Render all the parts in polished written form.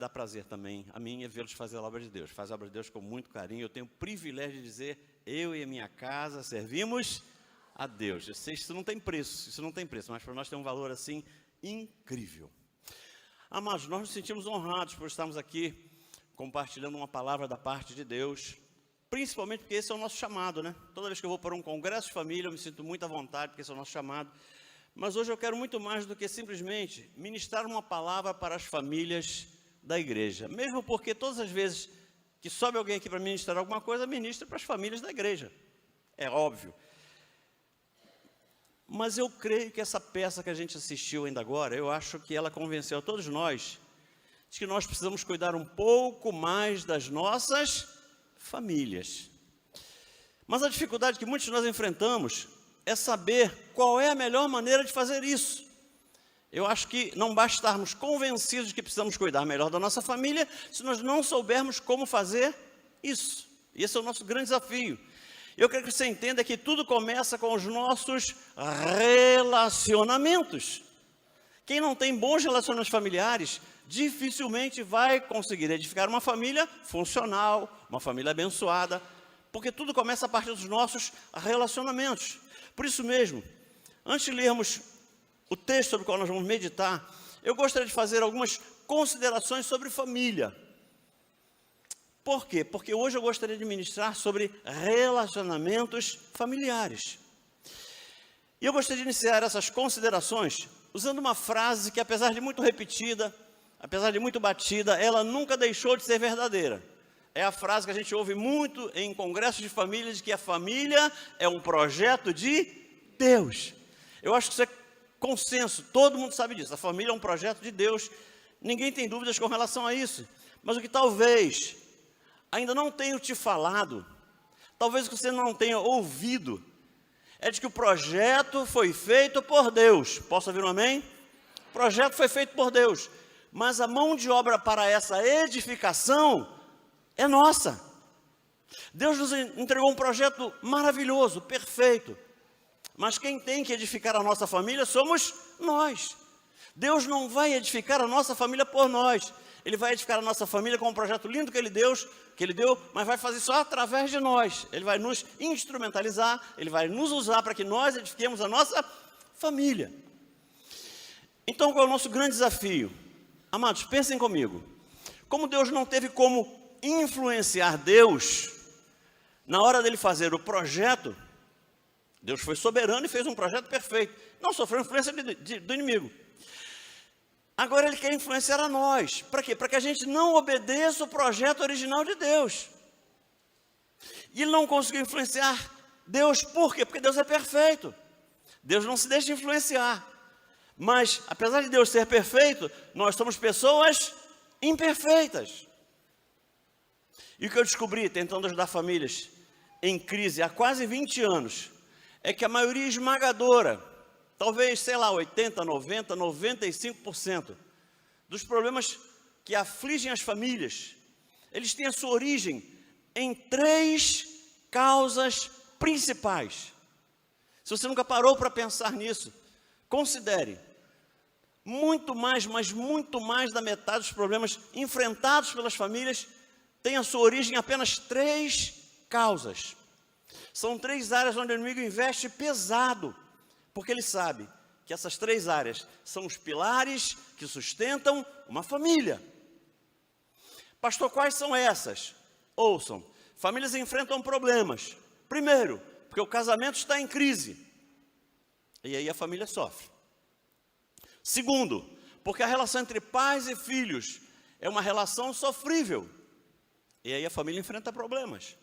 Dá prazer também a mim é vê-los fazer a obra de Deus. Faz a obra de Deus com muito carinho. Eu tenho o privilégio de dizer, eu e a minha casa servimos a Deus. Eu sei que isso não tem preço, mas para nós tem um valor assim incrível. Amados, nós nos sentimos honrados por estarmos aqui compartilhando uma palavra da parte de Deus, principalmente porque esse é o nosso chamado, né? Toda vez que eu vou para um congresso de família, eu me sinto muito à vontade, porque esse é o nosso chamado. Mas hoje eu quero muito mais do que simplesmente ministrar uma palavra para as famílias da igreja. Mesmo porque todas as vezes que sobe alguém aqui para ministrar alguma coisa, ministra para as famílias da igreja. É óbvio. Mas eu creio que essa peça que a gente assistiu ainda agora, eu acho que ela convenceu a todos nós de que nós precisamos cuidar um pouco mais das nossas famílias. Mas a dificuldade que muitos de nós enfrentamos é saber qual é a melhor maneira de fazer isso. Eu acho que não basta estarmos convencidos de que precisamos cuidar melhor da nossa família, se nós não soubermos como fazer isso. Esse é o nosso grande desafio. Eu quero que você entenda que tudo começa com os nossos relacionamentos. Quem não tem bons relacionamentos familiares, dificilmente vai conseguir edificar uma família funcional, uma família abençoada, porque tudo começa a partir dos nossos relacionamentos. Por isso mesmo, antes de lermos o texto sobre o qual nós vamos meditar, eu gostaria de fazer algumas considerações sobre família. Por quê? Porque hoje eu gostaria de ministrar sobre relacionamentos familiares. E eu gostaria de iniciar essas considerações usando uma frase que, apesar de muito repetida, apesar de muito batida, ela nunca deixou de ser verdadeira. É a frase que a gente ouve muito em congressos de família, de que a família é um projeto de Deus. Eu acho que isso é consenso, todo mundo sabe disso. A família é um projeto de Deus, ninguém tem dúvidas com relação a isso. Mas o que talvez ainda não tenha te falado, talvez o que você não tenha ouvido, é de que o projeto foi feito por Deus. Posso ouvir um amém? O projeto foi feito por Deus, mas a mão de obra para essa edificação é nossa. Deus nos entregou um projeto maravilhoso, perfeito. Mas quem tem que edificar a nossa família somos nós. Deus não vai edificar a nossa família por nós. Ele vai edificar a nossa família com um projeto lindo que Ele deu, mas vai fazer só através de nós. Ele vai nos instrumentalizar, Ele vai nos usar para que nós edifiquemos a nossa família. Então, qual é o nosso grande desafio? Amados, pensem comigo. Como Deus não teve como influenciar Deus na hora dele fazer o projeto, Deus foi soberano e fez um projeto perfeito. Não sofreu influência do inimigo. Agora Ele quer influenciar a nós. Para quê? Para que a gente não obedeça o projeto original de Deus. E Ele não conseguiu influenciar Deus. Por quê? Porque Deus é perfeito. Deus não se deixa influenciar. Mas, apesar de Deus ser perfeito, nós somos pessoas imperfeitas. E o que eu descobri, tentando ajudar famílias em crise há quase 20 anos, é que a maioria esmagadora, talvez, sei lá, 80, 90, 95% dos problemas que afligem as famílias, eles têm a sua origem em 3 causas principais. Se você nunca parou para pensar nisso, considere. Muito mais, mas muito mais da metade dos problemas enfrentados pelas famílias tem a sua origem em apenas 3 causas. São 3 áreas onde o inimigo investe pesado, porque ele sabe que essas 3 áreas são os pilares que sustentam uma família. Pastor, quais são essas? Ouçam, famílias enfrentam problemas. Primeiro, porque o casamento está em crise, e aí a família sofre. Segundo, porque a relação entre pais e filhos é uma relação sofrível, e aí a família enfrenta problemas.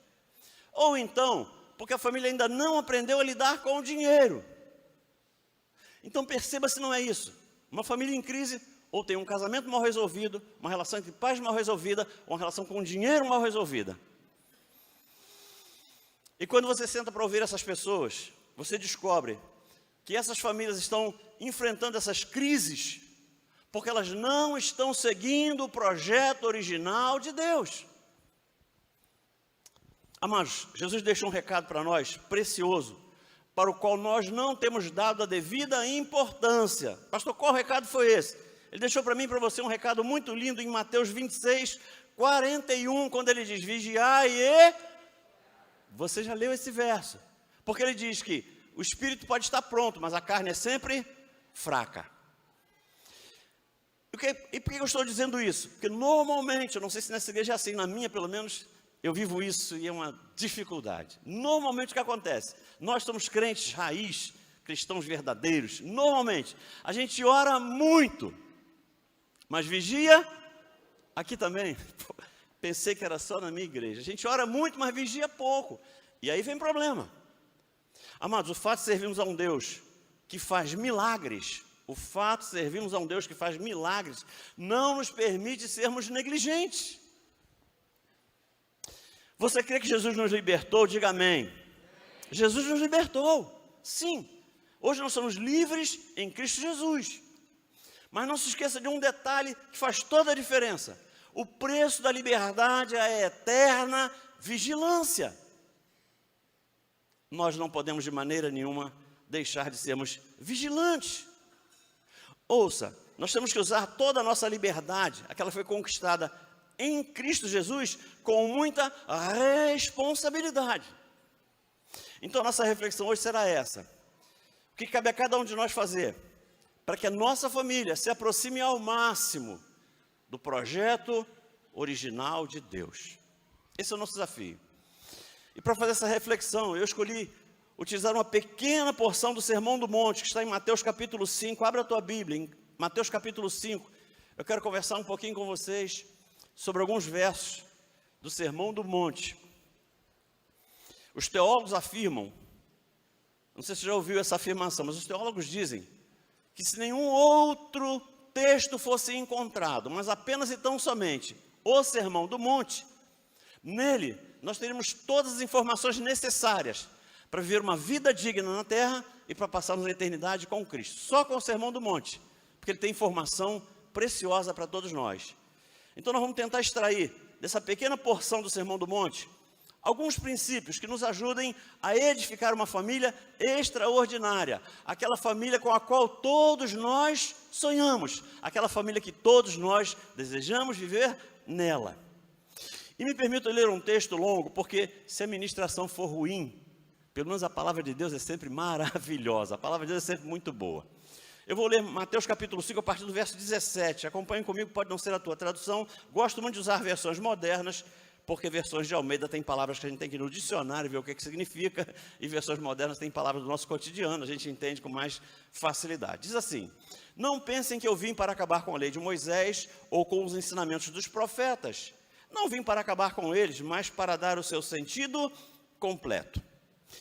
Ou então, porque a família ainda não aprendeu a lidar com o dinheiro. Então perceba se não é isso. Uma família em crise, ou tem um casamento mal resolvido, uma relação entre pais mal resolvida, ou uma relação com o dinheiro mal resolvida. E quando você senta para ouvir essas pessoas, você descobre que essas famílias estão enfrentando essas crises, porque elas não estão seguindo o projeto original de Deus. Amados, Jesus deixou um recado para nós, precioso, para o qual nós não temos dado a devida importância. Pastor, qual recado foi esse? Ele deixou para mim e para você um recado muito lindo em Mateus 26, 41, quando ele diz, vigiai e... Você já leu esse verso. Porque ele diz que o espírito pode estar pronto, mas a carne é sempre fraca. E por que eu estou dizendo isso? Porque normalmente, eu não sei se nessa igreja é assim, na minha pelo menos, eu vivo isso e é uma dificuldade. Normalmente o que acontece? Nós somos crentes raiz, cristãos verdadeiros. Normalmente, a gente ora muito, mas vigia aqui também. Pensei que era só na minha igreja. A gente ora muito, mas vigia pouco. E aí vem problema. Amados, o fato de servirmos a um Deus que faz milagres, o fato de servirmos a um Deus que faz milagres, não nos permite sermos negligentes. Você crê que Jesus nos libertou? Diga amém. Jesus nos libertou, sim. Hoje nós somos livres em Cristo Jesus. Mas não se esqueça de um detalhe que faz toda a diferença. O preço da liberdade é a eterna vigilância. Nós não podemos de maneira nenhuma deixar de sermos vigilantes. Ouça, nós temos que usar toda a nossa liberdade, aquela que foi conquistada em Cristo Jesus, com muita responsabilidade. Então, a nossa reflexão hoje será essa. O que cabe a cada um de nós fazer? Para que a nossa família se aproxime ao máximo do projeto original de Deus. Esse é o nosso desafio. E para fazer essa reflexão, eu escolhi utilizar uma pequena porção do Sermão do Monte, que está em Mateus capítulo 5. Abra a tua Bíblia, em Mateus capítulo 5. Eu quero conversar um pouquinho com vocês sobre alguns versos do Sermão do Monte. Os teólogos afirmam, não sei se você já ouviu essa afirmação, mas os teólogos dizem que se nenhum outro texto fosse encontrado, mas apenas e tão somente o Sermão do Monte, nele nós teríamos todas as informações necessárias para viver uma vida digna na terra e para passarmos a eternidade com Cristo. Só com o Sermão do Monte, porque ele tem informação preciosa para todos nós. Então nós vamos tentar extrair dessa pequena porção do Sermão do Monte alguns princípios que nos ajudem a edificar uma família extraordinária, aquela família com a qual todos nós sonhamos, aquela família que todos nós desejamos viver nela. E me permito ler um texto longo, porque se a ministração for ruim, pelo menos a palavra de Deus é sempre maravilhosa, a palavra de Deus é sempre muito boa. Eu vou ler Mateus capítulo 5, a partir do verso 17, acompanhe comigo, pode não ser a tua tradução, gosto muito de usar versões modernas, porque versões de Almeida tem palavras que a gente tem que ir no dicionário, ver o que significa, e versões modernas têm palavras do nosso cotidiano, a gente entende com mais facilidade. Diz assim, não pensem que eu vim para acabar com a lei de Moisés, ou com os ensinamentos dos profetas, não vim para acabar com eles, mas para dar o seu sentido completo.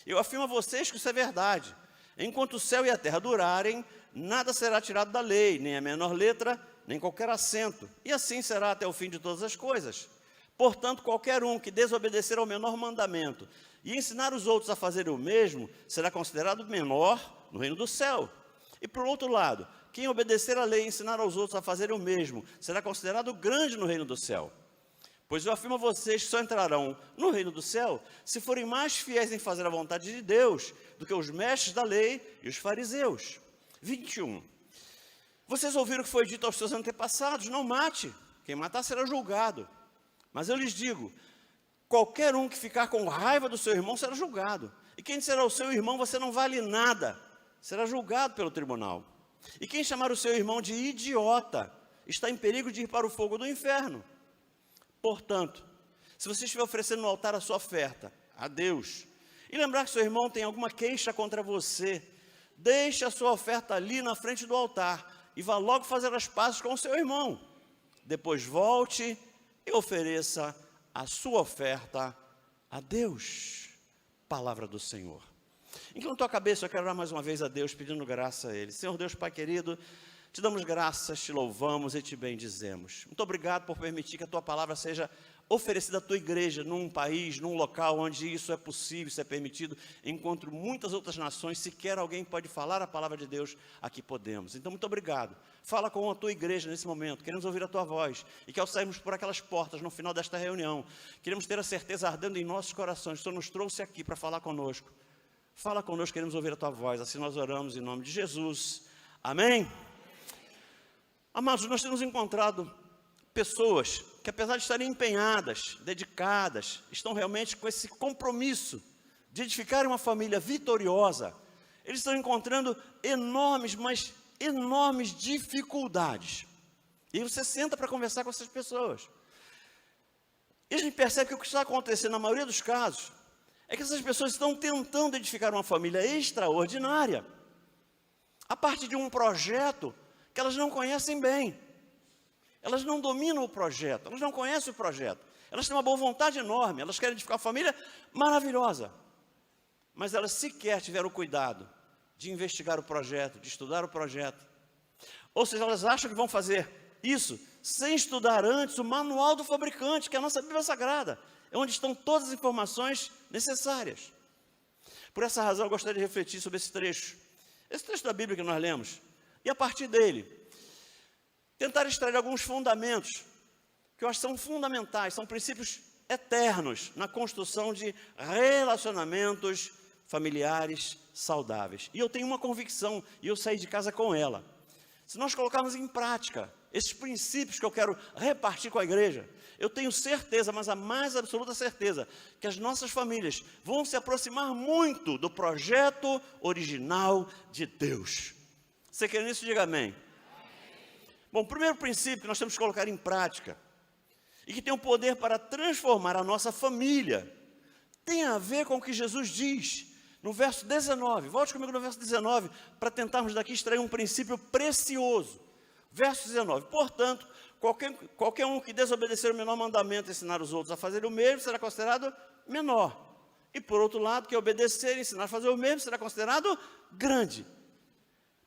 Eu afirmo a vocês que isso é verdade. Enquanto o céu e a terra durarem, nada será tirado da lei, nem a menor letra, nem qualquer acento. E assim será até o fim de todas as coisas. Portanto, qualquer um que desobedecer ao menor mandamento e ensinar os outros a fazerem o mesmo, será considerado menor no reino do céu. E por outro lado, quem obedecer à lei e ensinar aos outros a fazerem o mesmo, será considerado grande no reino do céu. Pois eu afirmo a vocês que só entrarão no reino do céu se forem mais fiéis em fazer a vontade de Deus do que os mestres da lei e os fariseus. 21. Vocês ouviram o que foi dito aos seus antepassados, não mate, quem matar será julgado. Mas eu lhes digo, qualquer um que ficar com raiva do seu irmão será julgado. E quem será o seu irmão, você não vale nada, será julgado pelo tribunal. E quem chamar o seu irmão de idiota, está em perigo de ir para o fogo do inferno. Portanto, se você estiver oferecendo no altar a sua oferta a Deus, e lembrar que seu irmão tem alguma queixa contra você, deixe a sua oferta ali na frente do altar, e vá logo fazer as pazes com o seu irmão. Depois volte e ofereça a sua oferta a Deus. Palavra do Senhor. Inclina tua cabeça, eu quero orar mais uma vez a Deus, pedindo graça a Ele. Senhor Deus, Pai querido, te damos graças, te louvamos e te bendizemos. Muito obrigado por permitir que a tua palavra seja oferecida à tua igreja, num país, num local onde isso é possível, isso é permitido, enquanto muitas outras nações, sequer alguém pode falar a palavra de Deus, aqui podemos. Então, muito obrigado. Fala com a tua igreja nesse momento, queremos ouvir a tua voz, e que ao sairmos por aquelas portas no final desta reunião, queremos ter a certeza ardendo em nossos corações, o Senhor nos trouxe aqui para falar conosco. Fala conosco, queremos ouvir a tua voz, assim nós oramos em nome de Jesus. Amém? Amados, nós temos encontrado pessoas que, apesar de estarem empenhadas, dedicadas, estão realmente com esse compromisso de edificar uma família vitoriosa, eles estão encontrando enormes, mas enormes dificuldades. E você senta para conversar com essas pessoas. E a gente percebe que o que está acontecendo na maioria dos casos é que essas pessoas estão tentando edificar uma família extraordinária a partir de um projeto que elas não conhecem bem. Elas não dominam o projeto, elas não conhecem o projeto. Elas têm uma boa vontade enorme, elas querem edificar uma família maravilhosa. Mas elas sequer tiveram o cuidado de investigar o projeto, de estudar o projeto. Ou seja, elas acham que vão fazer isso sem estudar antes o manual do fabricante, que é a nossa Bíblia Sagrada. É onde estão todas as informações necessárias. Por essa razão, eu gostaria de refletir sobre esse trecho. Esse trecho da Bíblia que nós lemos. E a partir dele, tentar extrair alguns fundamentos, que eu acho que são fundamentais, são princípios eternos na construção de relacionamentos familiares saudáveis. E eu tenho uma convicção, e eu saí de casa com ela. Se nós colocarmos em prática esses princípios que eu quero repartir com a igreja, eu tenho certeza, mas a mais absoluta certeza, que as nossas famílias vão se aproximar muito do projeto original de Deus. Você quer nisso? Diga amém. Bom, o primeiro princípio que nós temos que colocar em prática, e que tem o poder para transformar a nossa família, tem a ver com o que Jesus diz no verso 19. Volte comigo no verso 19, para tentarmos daqui extrair um princípio precioso. Verso 19, portanto, qualquer um que desobedecer o menor mandamento e ensinar os outros a fazer o mesmo, será considerado menor. E por outro lado, que obedecer e ensinar a fazer o mesmo, será considerado grande.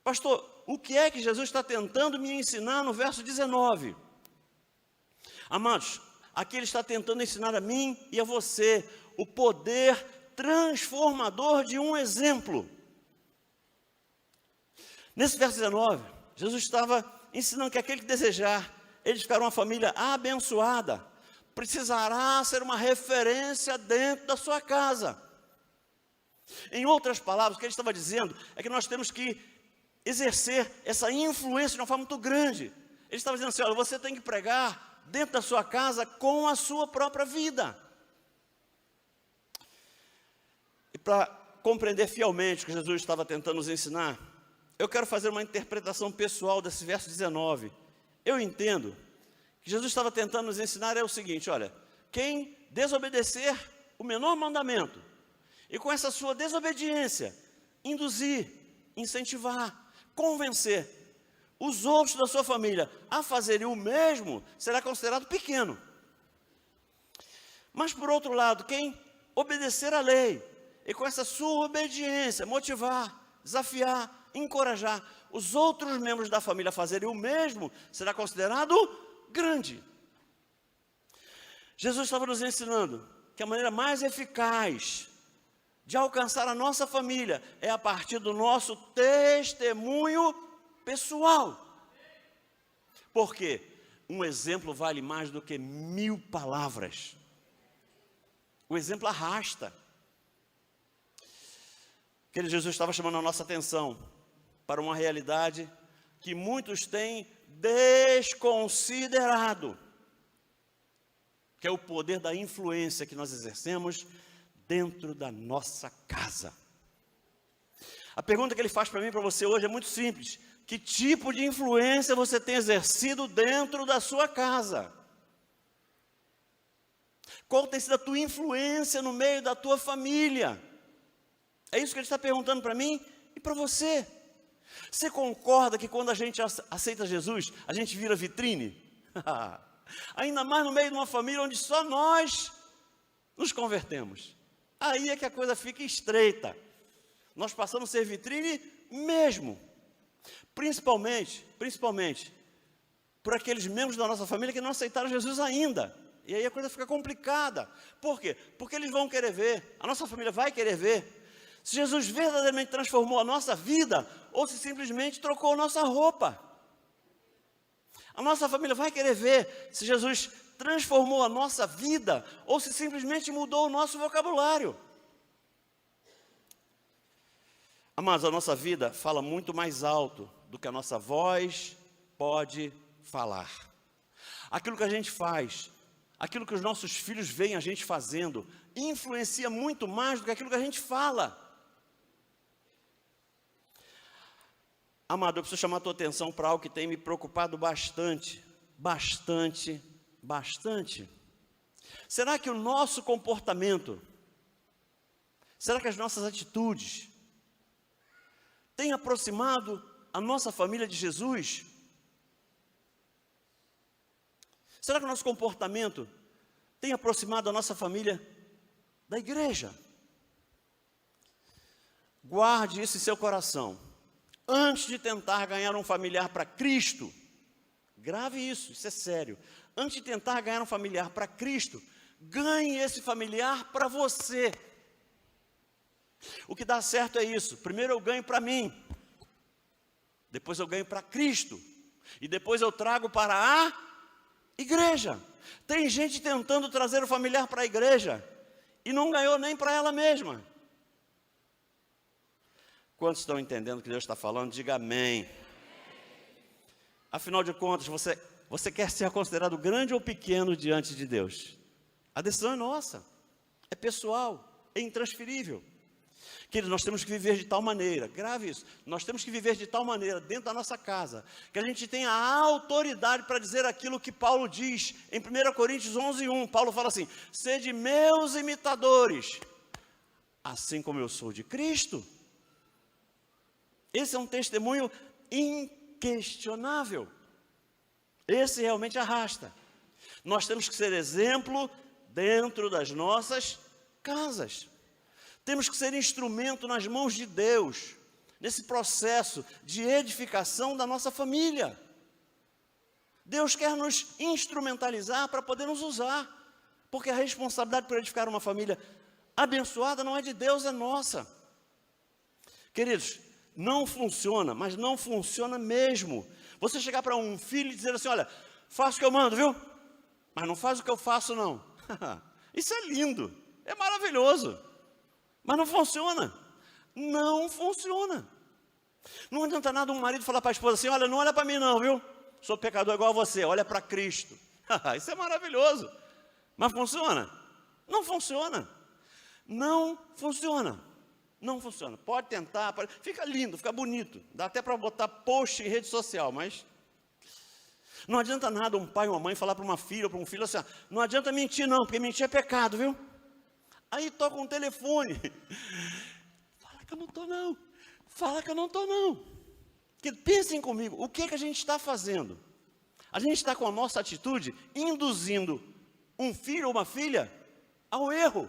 Pastor, o que é que Jesus está tentando me ensinar no verso 19? Amados, aqui ele está tentando ensinar a mim e a você o poder transformador de um exemplo. Nesse verso 19, Jesus estava ensinando que aquele que desejar edificar uma família abençoada precisará ser uma referência dentro da sua casa. Em outras palavras, o que ele estava dizendo é que nós temos que exercer essa influência de uma forma muito grande. Ele estava dizendo assim, olha, você tem que pregar dentro da sua casa com a sua própria vida. E para compreender fielmente o que Jesus estava tentando nos ensinar, eu quero fazer uma interpretação pessoal desse verso 19. Eu entendo que Jesus estava tentando nos ensinar é o seguinte, olha, quem desobedecer o menor mandamento, e com essa sua desobediência, induzir, incentivar, convencer os outros da sua família a fazerem o mesmo, será considerado pequeno. Mas por outro lado, quem obedecer à lei, e com essa sua obediência, motivar, desafiar, encorajar os outros membros da família a fazerem o mesmo, será considerado grande. Jesus estava nos ensinando que a maneira mais eficaz de alcançar a nossa família é a partir do nosso testemunho pessoal. Por quê? Um exemplo vale mais do que 1000 palavras. O exemplo arrasta. Aquele Jesus estava chamando a nossa atenção para uma realidade que muitos têm desconsiderado, que é o poder da influência que nós exercemos dentro da nossa casa. A pergunta que ele faz para mim e para você hoje é muito simples. Que tipo de influência você tem exercido dentro da sua casa? Qual tem sido a tua influência no meio da tua família? É isso que ele está perguntando para mim e para você. Você concorda que quando a gente aceita Jesus, a gente vira vitrine? Ainda mais no meio de uma família onde só nós nos convertemos. Aí é que a coisa fica estreita. Nós passamos a ser vitrine mesmo. Principalmente, por aqueles membros da nossa família que não aceitaram Jesus ainda. E aí a coisa fica complicada. Por quê? Porque eles vão querer ver, a nossa família vai querer ver, se Jesus verdadeiramente transformou a nossa vida, ou se simplesmente trocou a nossa roupa. A nossa família vai querer ver se Jesus transformou a nossa vida, ou se simplesmente mudou o nosso vocabulário. Amados, a nossa vida fala muito mais alto do que a nossa voz pode falar. Aquilo que a gente faz, aquilo que os nossos filhos veem a gente fazendo, influencia muito mais do que aquilo que a gente fala. Amado, eu preciso chamar a tua atenção para algo que tem me preocupado bastante. Será que o nosso comportamento, será que as nossas atitudes têm aproximado a nossa família de Jesus? Será que o nosso comportamento tem aproximado a nossa família da igreja? Guarde isso em seu coração. Antes de tentar ganhar um familiar para Cristo, grave isso é sério. Antes de tentar ganhar um familiar para Cristo, ganhe esse familiar para você. O que dá certo é isso. Primeiro eu ganho para mim, depois eu ganho para Cristo, e depois eu trago para a igreja. Tem gente tentando trazer o familiar para a igreja e não ganhou nem para ela mesma. Quantos estão entendendo o que Deus está falando? Diga amém. Afinal de contas, você quer ser considerado grande ou pequeno diante de Deus? A decisão é nossa, é pessoal, é intransferível. Queridos, nós temos que viver de tal maneira, grave isso, nós temos que viver de tal maneira dentro da nossa casa, que a gente tenha a autoridade para dizer aquilo que Paulo diz em 1 Coríntios 11:1. Paulo fala assim: sede meus imitadores, assim como eu sou de Cristo. Esse é um testemunho inquestionável. Esse realmente arrasta. Nós temos que ser exemplo dentro das nossas casas. Temos que ser instrumento nas mãos de Deus, nesse processo de edificação da nossa família. Deus quer nos instrumentalizar para poder nos usar, porque a responsabilidade por edificar uma família abençoada não é de Deus, é nossa. Queridos, não funciona, mas não funciona mesmo. Você chegar para um filho e dizer assim: olha, faça o que eu mando, viu? Mas não faz o que eu faço, não. Isso é lindo, é maravilhoso. Mas não funciona. Não funciona. Não adianta nada um marido falar para a esposa assim: olha, não olha para mim não, viu? Sou pecador igual a você, olha para Cristo. Isso é maravilhoso. Mas funciona? Não funciona. Não funciona. Não funciona. Pode tentar, fica lindo, fica bonito. Dá até para botar post em rede social, mas não adianta nada um pai ou uma mãe falar para uma filha ou para um filho assim: não adianta mentir não, porque mentir é pecado, viu? Aí toca um telefone. Fala que eu não estou não. Fala que eu não estou não. Porque pensem comigo, o que a gente está fazendo? A gente está com a nossa atitude induzindo um filho ou uma filha ao erro.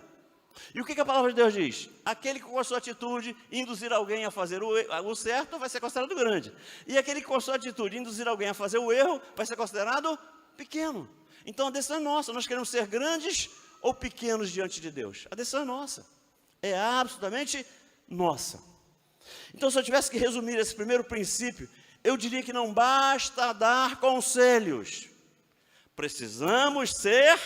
E o que a palavra de Deus diz? Aquele que com a sua atitude induzir alguém a fazer o certo vai ser considerado grande. E aquele que com a sua atitude induzir alguém a fazer o erro vai ser considerado pequeno. Então a decisão é nossa. Nós queremos ser grandes ou pequenos diante de Deus? A decisão é nossa. É absolutamente nossa. Então, se eu tivesse que resumir esse primeiro princípio, eu diria que não basta dar conselhos. Precisamos ser...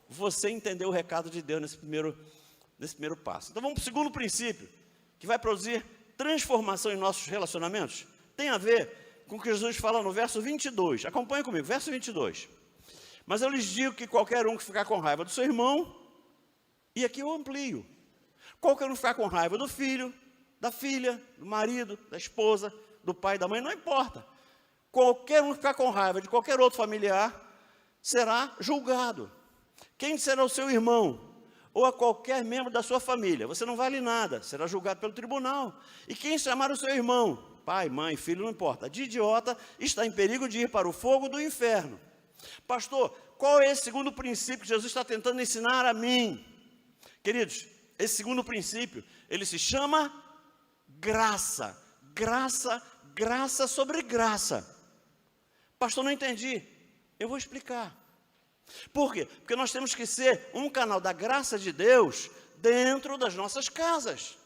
Você entendeu o recado de Deus nesse primeiro passo. Então vamos para o segundo princípio, que vai produzir transformação em nossos relacionamentos. Tem a ver com o que Jesus fala no verso 22. Acompanhe comigo, verso 22. Mas eu lhes digo que qualquer um que ficar com raiva do seu irmão, e aqui eu amplio, qualquer um que ficar com raiva do filho, da filha, do marido, da esposa, do pai, da mãe, não importa. Qualquer um que ficar com raiva de qualquer outro familiar será julgado. Quem será o seu irmão, ou a qualquer membro da sua família, você não vale nada, será julgado pelo tribunal. E quem chamar o seu irmão, pai, mãe, filho, não importa, de idiota, está em perigo de ir para o fogo do inferno. Pastor, qual é esse segundo princípio que Jesus está tentando ensinar a mim? Queridos, esse segundo princípio, ele se chama graça. Graça, graça sobre graça. Pastor, não entendi. Eu vou explicar. Por quê? Porque nós temos que ser um canal da graça de Deus dentro das nossas casas.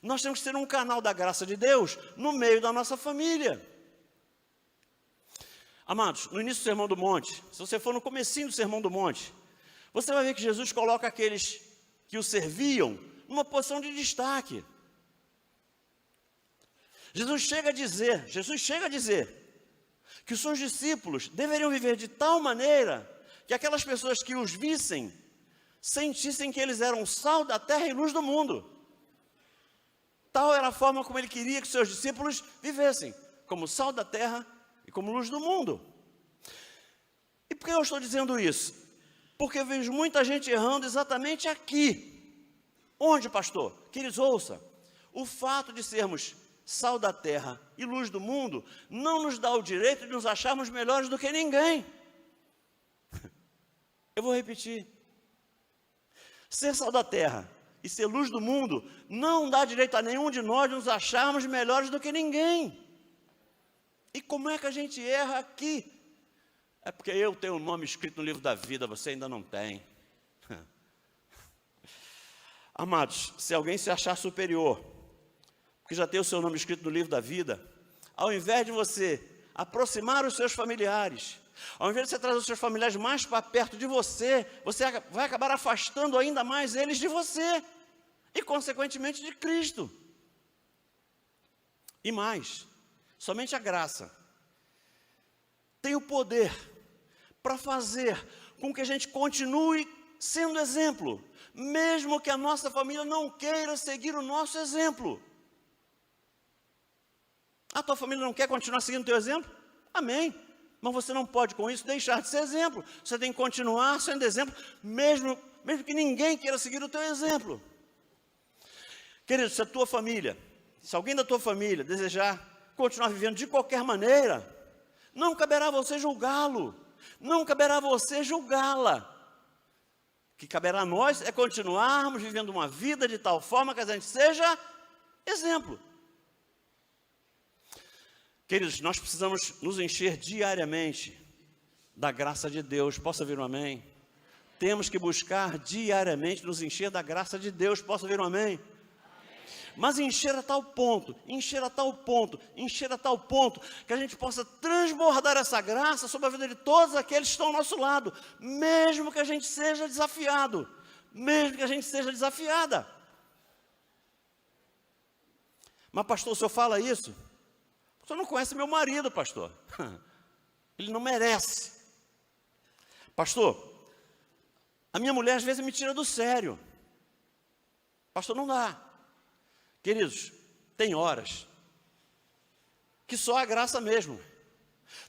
Nós temos que ser um canal da graça de Deus no meio da nossa família. Amados, no início do Sermão do Monte, se você for no comecinho do Sermão do Monte, você vai ver que Jesus coloca aqueles que o serviam numa posição de destaque. Jesus chega a dizer, que os seus discípulos deveriam viver de tal maneira que aquelas pessoas que os vissem sentissem que eles eram sal da terra e luz do mundo. Tal era a forma como ele queria que seus discípulos vivessem, como sal da terra e como luz do mundo. E por que eu estou dizendo isso? Porque eu vejo muita gente errando exatamente aqui. Onde, pastor? Queridos, ouça. O fato de sermos sal da terra e luz do mundo não nos dá o direito de nos acharmos melhores do que ninguém. Eu vou repetir. Ser sal da terra e ser luz do mundo não dá direito a nenhum de nós de nos acharmos melhores do que ninguém. E como é que a gente erra aqui? É porque eu tenho o nome escrito no livro da vida, você ainda não tem. Amados, se alguém se achar superior, porque já tem o seu nome escrito no livro da vida, ao invés de você aproximar os seus familiares, ao invés de você trazer os seus familiares mais para perto de você, você vai acabar afastando ainda mais eles de você, e consequentemente de Cristo. E mais, somente a graça tem o poder para fazer com que a gente continue sendo exemplo, mesmo que a nossa família não queira seguir o nosso exemplo. A tua família não quer continuar seguindo o teu exemplo? Amém. Mas você não pode com isso deixar de ser exemplo. Você tem que continuar sendo exemplo, mesmo que ninguém queira seguir o teu exemplo. Querido, se a tua família, se alguém da tua família desejar continuar vivendo de qualquer maneira, não caberá a você julgá-lo, não caberá a você julgá-la. O que caberá a nós é continuarmos vivendo uma vida de tal forma que a gente seja exemplo. Queridos, nós precisamos nos encher diariamente da graça de Deus. Posso ouvir um amém? Temos que buscar diariamente nos encher da graça de Deus. Posso ouvir um amém? Mas encher a tal ponto, que a gente possa transbordar essa graça sobre a vida de todos aqueles que estão ao nosso lado, mesmo que a gente seja desafiado, mesmo que a gente seja desafiada. Mas pastor, o senhor fala isso? O senhor não conhece meu marido, pastor. Ele não merece. Pastor, a minha mulher às vezes me tira do sério. Pastor, não dá. Queridos, tem horas que só a graça mesmo.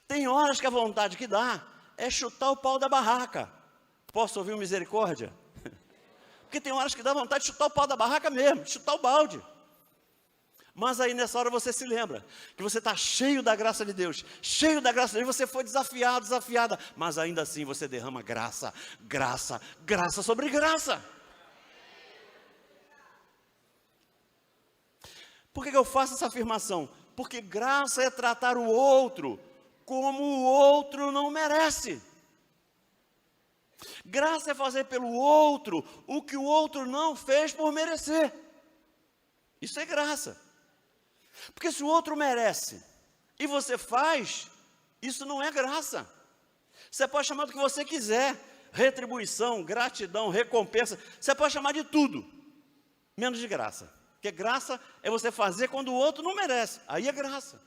Tem horas que a vontade que dá é chutar o pau da barraca. Posso ouvir misericórdia? Porque tem horas que dá vontade de chutar o pau da barraca mesmo, de chutar o balde. Mas aí nessa hora você se lembra que você está cheio da graça de Deus, cheio da graça de Deus, você foi desafiado, desafiada, mas ainda assim você derrama graça, graça, graça sobre graça. Por que eu faço essa afirmação? Porque graça é tratar o outro como o outro não merece. Graça é fazer pelo outro o que o outro não fez por merecer. Isso é graça. Porque se o outro merece e você faz, isso não é graça. Você pode chamar do que você quiser, retribuição, gratidão, recompensa, você pode chamar de tudo, menos de graça. Porque graça é você fazer quando o outro não merece. Aí é graça.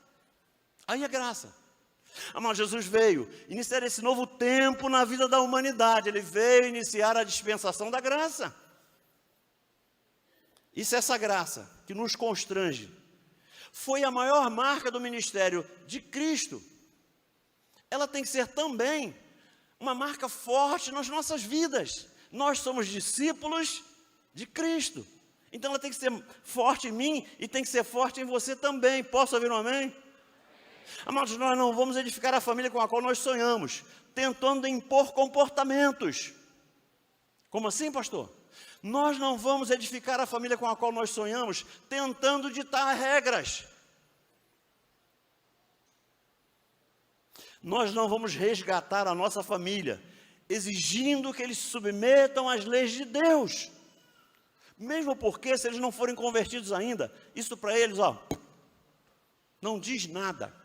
Aí é graça. Mas Jesus veio iniciar esse novo tempo na vida da humanidade. Ele veio iniciar a dispensação da graça. E se essa graça que nos constrange foi a maior marca do ministério de Cristo, ela tem que ser também uma marca forte nas nossas vidas. Nós somos discípulos de Cristo. Então ela tem que ser forte em mim e tem que ser forte em você também. Posso ouvir um amém? Amados, nós não vamos edificar a família com a qual nós sonhamos, tentando impor comportamentos. Como assim, pastor? Nós não vamos edificar a família com a qual nós sonhamos, tentando ditar regras. Nós não vamos resgatar a nossa família, exigindo que eles se submetam às leis de Deus. Mesmo porque, se eles não forem convertidos ainda, isso para eles, não diz nada.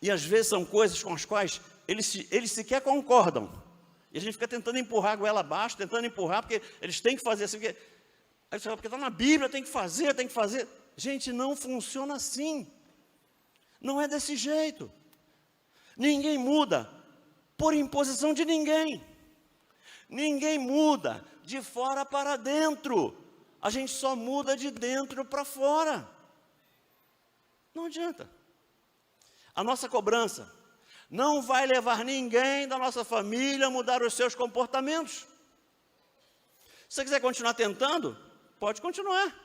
E às vezes são coisas com as quais eles sequer concordam. E a gente fica tentando empurrar a goela abaixo, tentando empurrar, porque eles têm que fazer assim. Porque está na Bíblia, tem que fazer. Gente, não funciona assim. Não é desse jeito. Ninguém muda por imposição de ninguém. Ninguém muda de fora para dentro. A gente só muda de dentro para fora. Não adianta. A nossa cobrança não vai levar ninguém da nossa família a mudar os seus comportamentos. Se você quiser continuar tentando, pode continuar.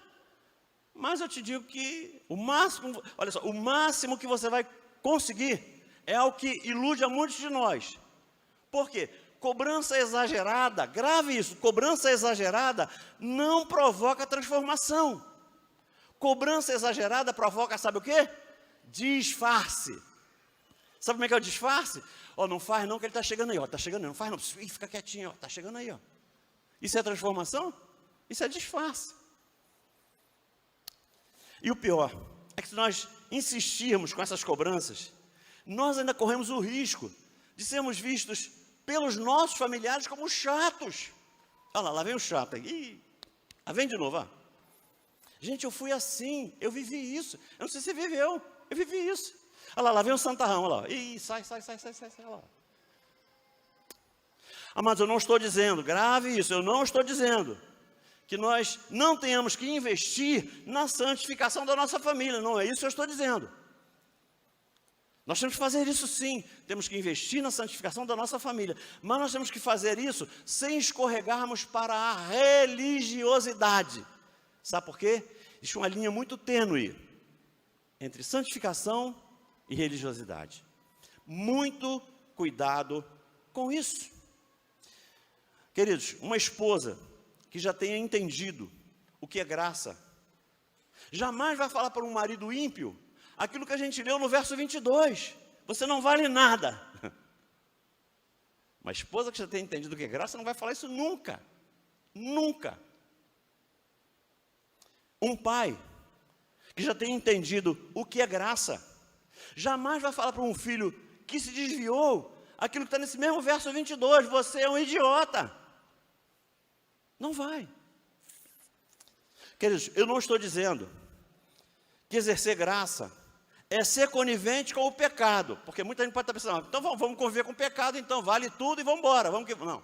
Mas eu te digo que o máximo, olha só, o máximo que você vai conseguir é o que ilude a muitos de nós. Por quê? Cobrança exagerada, grave isso, cobrança exagerada não provoca transformação. Cobrança exagerada provoca, sabe o quê? Disfarce. Sabe como é que é o disfarce? Ó, não faz não que ele está chegando aí, ó, está chegando aí, não faz não, ih, fica quietinho, ó, está chegando aí, ó. Isso é transformação? Isso é disfarce. E o pior é que se nós insistirmos com essas cobranças, nós ainda corremos o risco de sermos vistos pelos nossos familiares como chatos. Olha lá vem o chato aí. Ih, lá vem de novo, ó. Gente, eu fui assim, eu vivi isso. Eu não sei se você viveu, eu vivi isso. Olha lá vem o santarrão, olha lá. Ih, sai, olha lá. Amados, eu não estou dizendo, grave isso, eu não estou dizendo que nós não tenhamos que investir na santificação da nossa família. Não é isso que eu estou dizendo. Nós temos que fazer isso sim, temos que investir na santificação da nossa família, mas nós temos que fazer isso sem escorregarmos para a religiosidade. Sabe por quê? Existe uma linha muito tênue entre santificação e religiosidade. Muito cuidado com isso. Queridos, uma esposa que já tenha entendido o que é graça, jamais vai falar para um marido ímpio aquilo que a gente leu no verso 22, você não vale nada. Uma esposa que já tem entendido o que é graça não vai falar isso nunca, nunca. Um pai que já tem entendido o que é graça, jamais vai falar para um filho que se desviou aquilo que está nesse mesmo verso 22, você é um idiota. Não vai. Queridos, eu não estou dizendo que exercer graça é ser conivente com o pecado, porque muita gente pode estar pensando, então vamos conviver com o pecado, então vale tudo e vamos embora, não.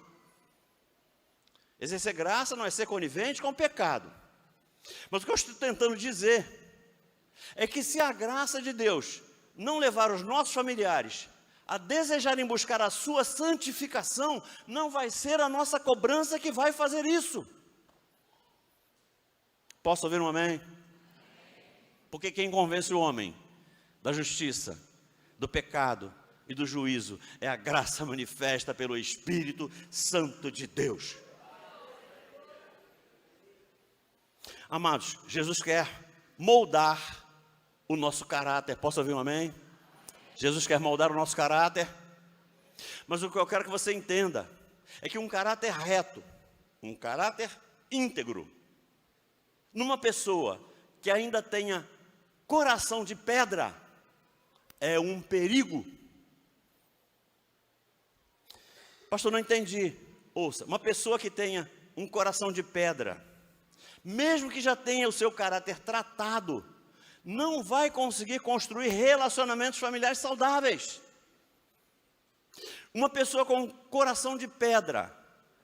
Exercer graça não é ser conivente com o pecado, mas o que eu estou tentando dizer é que se a graça de Deus não levar os nossos familiares a desejarem buscar a sua santificação, não vai ser a nossa cobrança que vai fazer isso. Posso ouvir um amém? Porque quem convence o homem da justiça, do pecado e do juízo é a graça manifesta pelo Espírito Santo de Deus. Amados, Jesus quer moldar o nosso caráter. Posso ouvir um amém? Jesus quer moldar o nosso caráter, mas o que eu quero que você entenda é que um caráter reto, um caráter íntegro, numa pessoa que ainda tenha coração de pedra, é um perigo. Pastor, não entendi. Ouça, uma pessoa que tenha um coração de pedra, mesmo que já tenha o seu caráter tratado, não vai conseguir construir relacionamentos familiares saudáveis. Uma pessoa com coração de pedra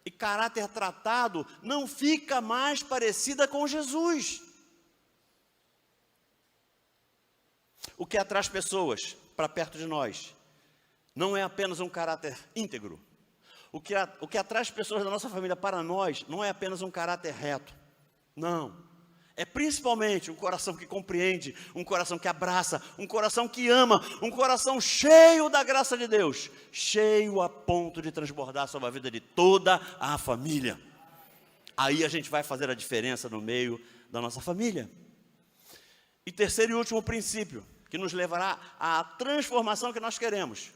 e caráter tratado não fica mais parecida com Jesus. O que atrai pessoas para perto de nós não é apenas um caráter íntegro. O que atrai as pessoas da nossa família para nós não é apenas um caráter reto. Não. É principalmente um coração que compreende, um coração que abraça, um coração que ama, um coração cheio da graça de Deus, cheio a ponto de transbordar sobre a vida de toda a família. Aí a gente vai fazer a diferença no meio da nossa família. E terceiro e último princípio, que nos levará à transformação que nós queremos,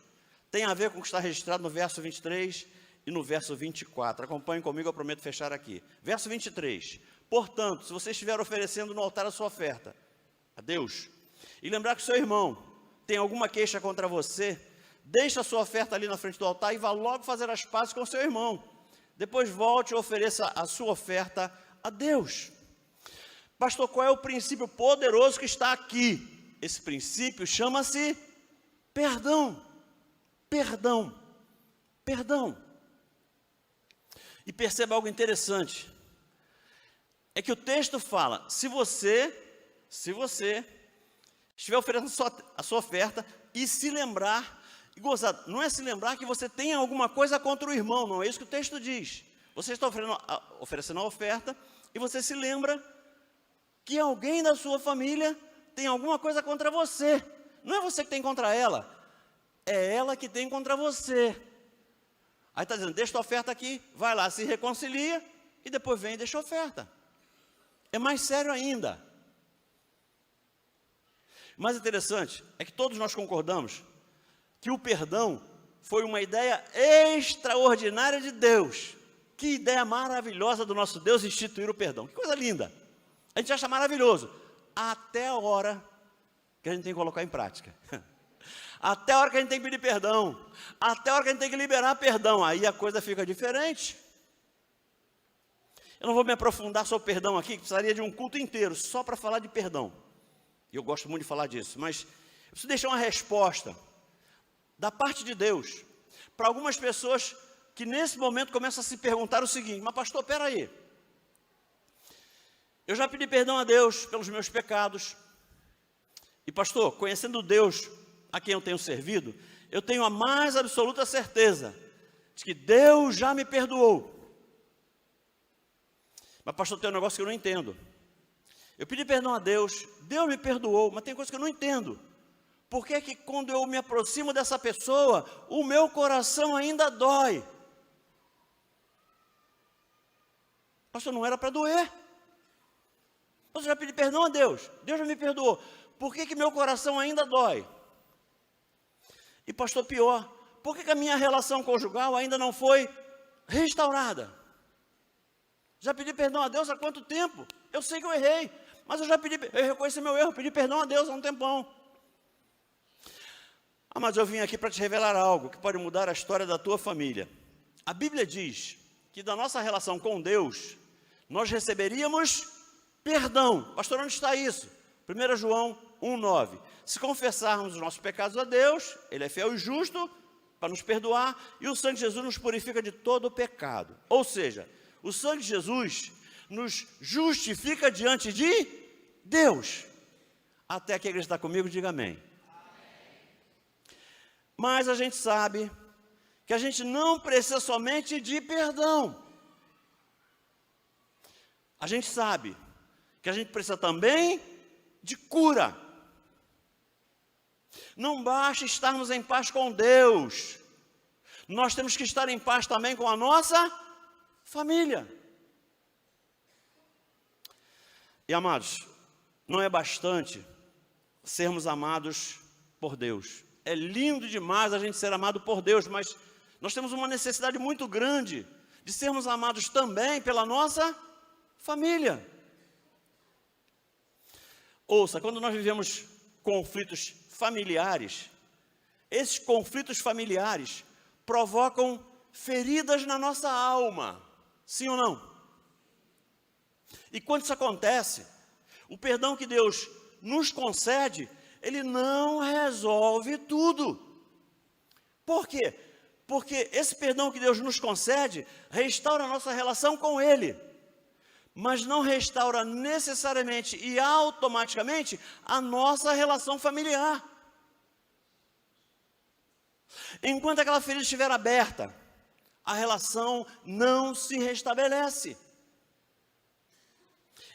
tem a ver com o que está registrado no verso 23 e no verso 24. Acompanhem comigo, eu prometo fechar aqui. Verso 23. Portanto, se você estiver oferecendo no altar a sua oferta a Deus, e lembrar que seu irmão tem alguma queixa contra você, deixe a sua oferta ali na frente do altar e vá logo fazer as pazes com o seu irmão. Depois volte e ofereça a sua oferta a Deus. Pastor, qual é o princípio poderoso que está aqui? esse princípio chama-se perdão. Perdão. Perdão. E perceba algo interessante. É que o texto fala, se você estiver oferecendo a sua oferta e se lembrar, e gozar, não é se lembrar que você tem alguma coisa contra o irmão, não é isso que o texto diz. Você está oferecendo a oferta e você se lembra que alguém da sua família tem alguma coisa contra você. Não é você que tem contra ela, é ela que tem contra você. Aí está dizendo, deixa a oferta aqui, vai lá, se reconcilia e depois vem e deixa a oferta. É mais sério ainda. O mais interessante é que todos nós concordamos que o perdão foi uma ideia extraordinária de Deus. Que ideia maravilhosa do nosso Deus instituir o perdão. Que coisa linda. A gente acha maravilhoso. Até a hora que a gente tem que colocar em prática. Até a hora que a gente tem que pedir perdão. Até a hora que a gente tem que liberar perdão. Aí a coisa fica diferente. Eu não vou me aprofundar sobre perdão aqui, que precisaria de um culto inteiro só para falar de perdão. Eu gosto muito de falar disso, mas eu preciso deixar uma resposta da parte de Deus para algumas pessoas que nesse momento começam a se perguntar o seguinte, mas pastor, espera aí. Eu já pedi perdão a Deus pelos meus pecados. E pastor, conhecendo Deus a quem eu tenho servido, eu tenho a mais absoluta certeza de que Deus já me perdoou. Mas pastor, tem um negócio que eu não entendo. Eu pedi perdão a Deus, Deus me perdoou, mas tem coisa que eu não entendo. Por que que quando eu me aproximo dessa pessoa, o meu coração ainda dói? Pastor, não era para doer. Eu já pedi perdão a Deus, Deus já me perdoou. Por que que meu coração ainda dói? E pastor, pior, por que que a minha relação conjugal ainda não foi restaurada? Já pedi perdão a Deus há quanto tempo? Eu sei que eu errei, mas eu reconheci meu erro, pedi perdão a Deus há um tempão. Ah, mas eu vim aqui para te revelar algo que pode mudar a história da tua família. A Bíblia diz que da nossa relação com Deus, nós receberíamos perdão. Pastor, onde está isso? 1 João 1,9. Se confessarmos os nossos pecados a Deus, Ele é fiel e justo para nos perdoar, e o sangue de Jesus nos purifica de todo o pecado. Ou seja, o sangue de Jesus nos justifica diante de Deus. Até que a igreja está comigo, diga amém. Mas a gente sabe que a gente não precisa somente de perdão. A gente sabe que a gente precisa também de cura. Não basta estarmos em paz com Deus. Nós temos que estar em paz também com a nossa família. E amados, não é bastante sermos amados por Deus. É lindo demais a gente ser amado por Deus, mas nós temos uma necessidade muito grande de sermos amados também pela nossa família. Ouça, quando nós vivemos conflitos familiares, esses conflitos familiares provocam feridas na nossa alma, sim ou não? E quando isso acontece, o perdão que Deus nos concede, Ele não resolve tudo. Por quê? Porque esse perdão que Deus nos concede restaura a nossa relação com Ele, mas não restaura necessariamente e automaticamente a nossa relação familiar. Enquanto aquela ferida estiver aberta, a relação não se restabelece.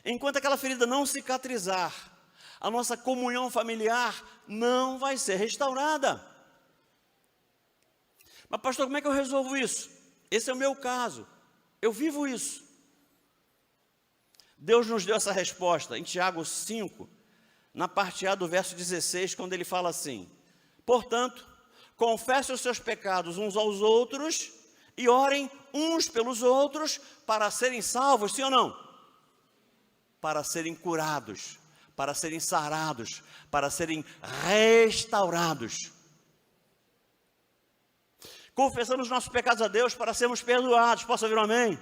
Enquanto aquela ferida não cicatrizar, a nossa comunhão familiar não vai ser restaurada. Mas pastor, como é que eu resolvo isso? Esse é o meu caso, eu vivo isso. Deus nos deu essa resposta em Tiago 5, na parte A do verso 16, quando ele fala assim: portanto, confessem os seus pecados uns aos outros e orem uns pelos outros para serem salvos, sim ou não? Para serem curados, para serem sarados, para serem restaurados. Confessamos nossos pecados a Deus para sermos perdoados. Posso ouvir um amém?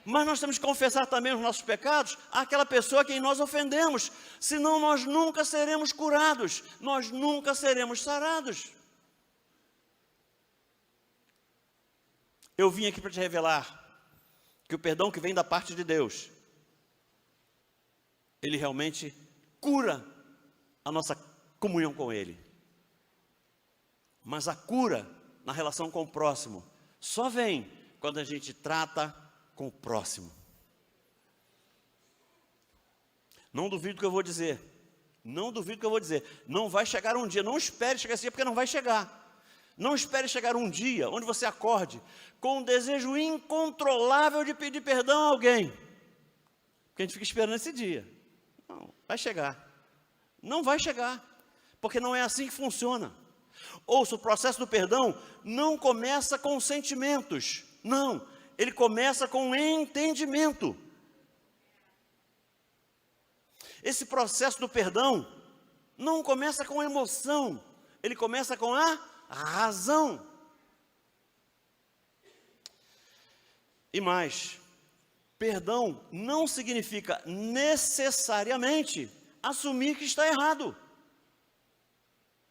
Mas nós temos que confessar também os nossos pecados àquela pessoa a quem nós ofendemos, senão nós nunca seremos curados, nós nunca seremos sarados. Eu vim aqui para te revelar que o perdão que vem da parte de Deus, ele realmente cura a nossa comunhão com Ele. Mas a cura na relação com o próximo só vem quando a gente trata com o próximo. Não duvido do que eu vou dizer. Não duvido do que eu vou dizer. Não vai chegar um dia, não espere chegar esse dia, porque não vai chegar. Não espere chegar um dia onde você acorde com um desejo incontrolável de pedir perdão a alguém. Porque a gente fica esperando esse dia. Não, vai chegar. Não vai chegar. Porque não é assim que funciona. Ouça, o processo do perdão não começa com sentimentos. Não, ele começa com entendimento. Esse processo do perdão não começa com emoção. Ele começa com a razão. E mais, perdão não significa necessariamente assumir que está errado.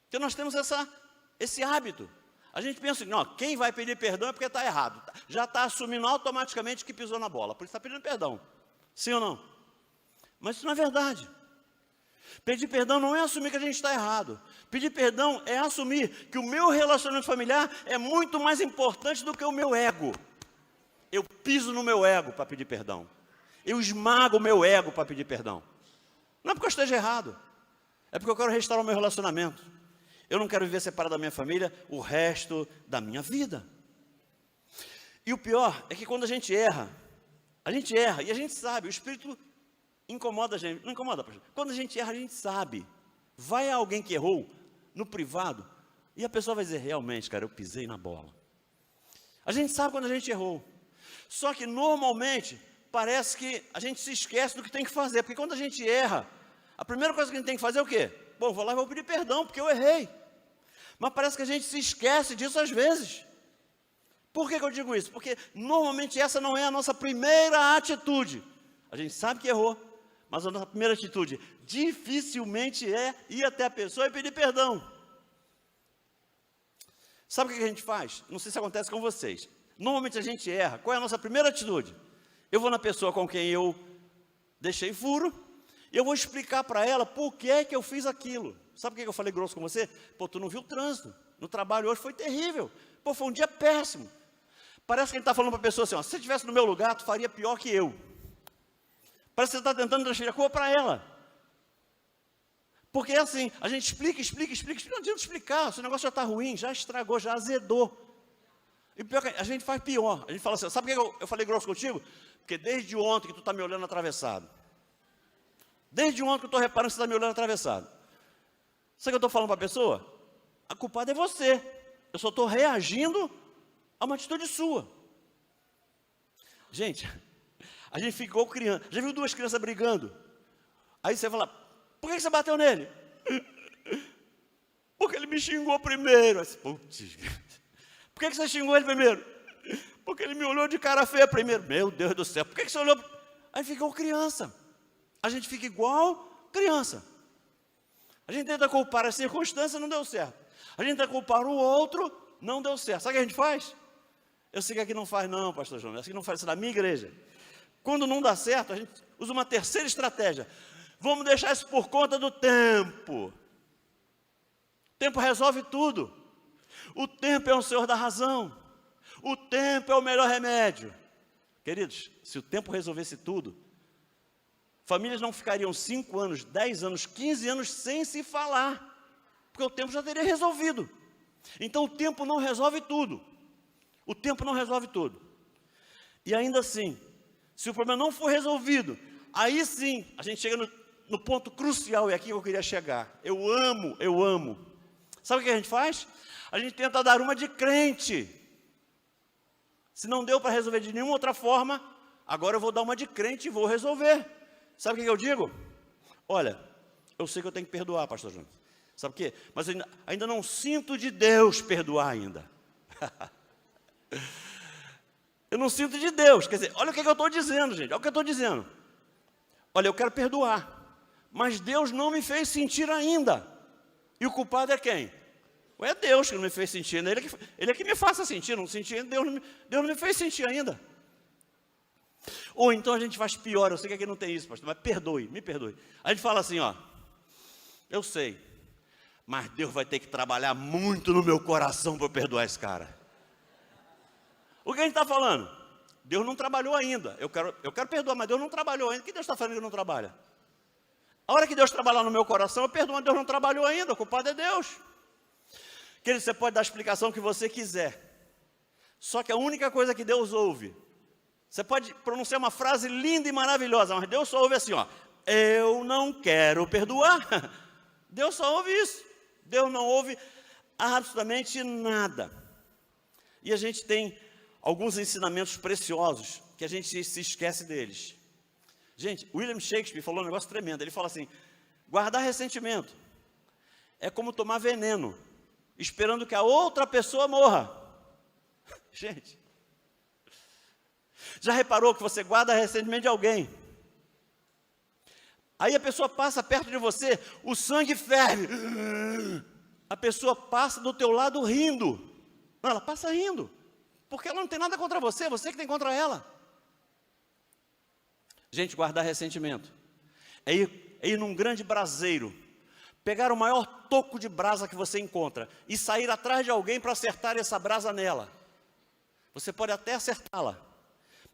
Porque nós temos esse hábito. A gente pensa que não, quem vai pedir perdão é porque está errado. Já está assumindo automaticamente que pisou na bola, por isso está pedindo perdão. Sim ou não? Mas isso não é verdade. Pedir perdão não é assumir que a gente está errado. Pedir perdão é assumir que o meu relacionamento familiar é muito mais importante do que o meu ego. Eu piso no meu ego para pedir perdão. Eu esmago o meu ego para pedir perdão. Não é porque eu esteja errado. É porque eu quero restaurar o meu relacionamento. Eu não quero viver separado da minha família o resto da minha vida. E o pior é que quando a gente erra e a gente sabe, o Espírito incomoda a gente, não incomoda, pastor? Quando a gente erra, a gente sabe. Vai alguém que errou no privado e a pessoa vai dizer, realmente, cara, eu pisei na bola. A gente sabe quando a gente errou. Só que normalmente parece que a gente se esquece do que tem que fazer, porque quando a gente erra, a primeira coisa que a gente tem que fazer é o quê? Bom, vou lá e vou pedir perdão, porque eu errei. Mas parece que a gente se esquece disso às vezes. Por que eu digo isso? Porque normalmente essa não é a nossa primeira atitude. A gente sabe que errou, mas a nossa primeira atitude dificilmente é ir até a pessoa e pedir perdão. Sabe o que a gente faz? Não sei se acontece com vocês. Normalmente a gente erra. Qual é a nossa primeira atitude? Eu vou na pessoa com quem eu deixei furo, e eu vou explicar para ela por que é que eu fiz aquilo. Sabe por que eu falei grosso com você? Pô, tu não viu o trânsito. No trabalho hoje foi terrível. Pô, foi um dia péssimo. Parece que ele está falando para a pessoa assim, ó, se você estivesse no meu lugar, tu faria pior que eu. Parece que você está tentando transferir a culpa para ela. Porque é assim, a gente explica, não adianta explicar, esse negócio já está ruim, já estragou, já azedou. E pior que a gente faz pior. A gente fala assim, sabe por que eu falei grosso contigo? Porque desde ontem que tu está me olhando atravessado. Desde ontem que eu estou reparando que você está me olhando atravessado. Sabe o que eu estou falando para a pessoa? A culpada é você. Eu só estou reagindo a uma atitude sua. Gente, a gente ficou criança. Já viu duas crianças brigando? Aí você fala, por que você bateu nele? Porque ele me xingou primeiro. Assim, putz. Por que você xingou ele primeiro? Porque ele me olhou de cara feia primeiro. Meu Deus do céu, por que você olhou? Aí ficou criança. A gente fica igual criança. A gente tenta culpar a circunstância, não deu certo. A gente tenta culpar o outro, não deu certo. Sabe o que a gente faz? Eu sei que aqui não faz não, pastor João. Aqui não faz isso na minha igreja. Quando não dá certo, a gente usa uma terceira estratégia. Vamos deixar isso por conta do tempo. O tempo resolve tudo. O tempo é o Senhor da razão. O tempo é o melhor remédio. Queridos, se o tempo resolvesse tudo, famílias não ficariam 5 anos, 10 anos, 15 anos sem se falar. Porque o tempo já teria resolvido. Então o tempo não resolve tudo. O tempo não resolve tudo. E ainda assim, se o problema não for resolvido, aí sim, a gente chega no ponto crucial, e aqui eu queria chegar. Eu amo. Sabe o que a gente faz? A gente tenta dar uma de crente. Se não deu para resolver de nenhuma outra forma, agora eu vou dar uma de crente e vou resolver. Sabe o que eu digo? Olha, eu sei que eu tenho que perdoar, pastor Júnior. Sabe o quê? Mas eu ainda não sinto de Deus perdoar ainda. Eu não sinto de Deus. Quer dizer, olha o que eu estou dizendo, gente. Olha o que eu estou dizendo. Olha, eu quero perdoar, mas Deus não me fez sentir ainda. E o culpado é quem? É Deus que não me fez sentir ainda. Ele é que me faça sentir, não senti ainda. Deus não me fez sentir ainda. Ou então a gente faz pior. Eu sei que aqui não tem isso, pastor, mas me perdoe. A gente fala assim, ó. Eu sei, mas Deus vai ter que trabalhar muito no meu coração para eu perdoar esse cara. O que a gente está falando? Deus não trabalhou ainda. Eu quero perdoar, mas Deus não trabalhou ainda. O que Deus está falando que não trabalha? A hora que Deus trabalhar no meu coração, eu perdoo, mas Deus não trabalhou ainda. O culpado é Deus. Querido, você pode dar a explicação que você quiser. Só que a única coisa que Deus ouve, você pode pronunciar uma frase linda e maravilhosa, mas Deus só ouve assim, ó. Eu não quero perdoar. Deus só ouve isso. Deus não ouve absolutamente nada. E a gente tem alguns ensinamentos preciosos que a gente se esquece deles. Gente, William Shakespeare falou um negócio tremendo. Ele fala assim, guardar ressentimento é como tomar veneno, esperando que a outra pessoa morra. Gente, já reparou que você guarda ressentimento de alguém? Aí a pessoa passa perto de você, o sangue ferve. A pessoa passa do teu lado rindo. Não, ela passa rindo, porque ela não tem nada contra você, você que tem contra ela. Gente, guardar ressentimento é ir num grande braseiro, pegar o maior toco de brasa que você encontra e sair atrás de alguém para acertar essa brasa nela. Você pode até acertá-la,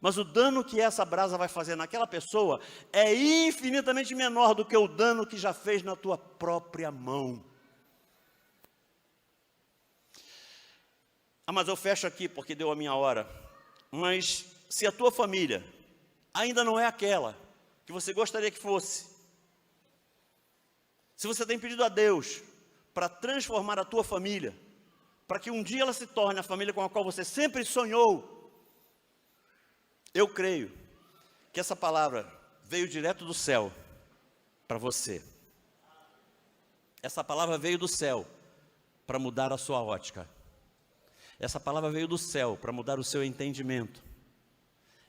mas o dano que essa brasa vai fazer naquela pessoa é infinitamente menor do que o dano que já fez na tua própria mão. Ah, mas eu fecho aqui porque deu a minha hora. Mas se a tua família ainda não é aquela que você gostaria que fosse, se você tem pedido a Deus para transformar a tua família, para que um dia ela se torne a família com a qual você sempre sonhou, eu creio que essa palavra veio direto do céu para você. Essa palavra veio do céu para mudar a sua ótica. Essa palavra veio do céu para mudar o seu entendimento.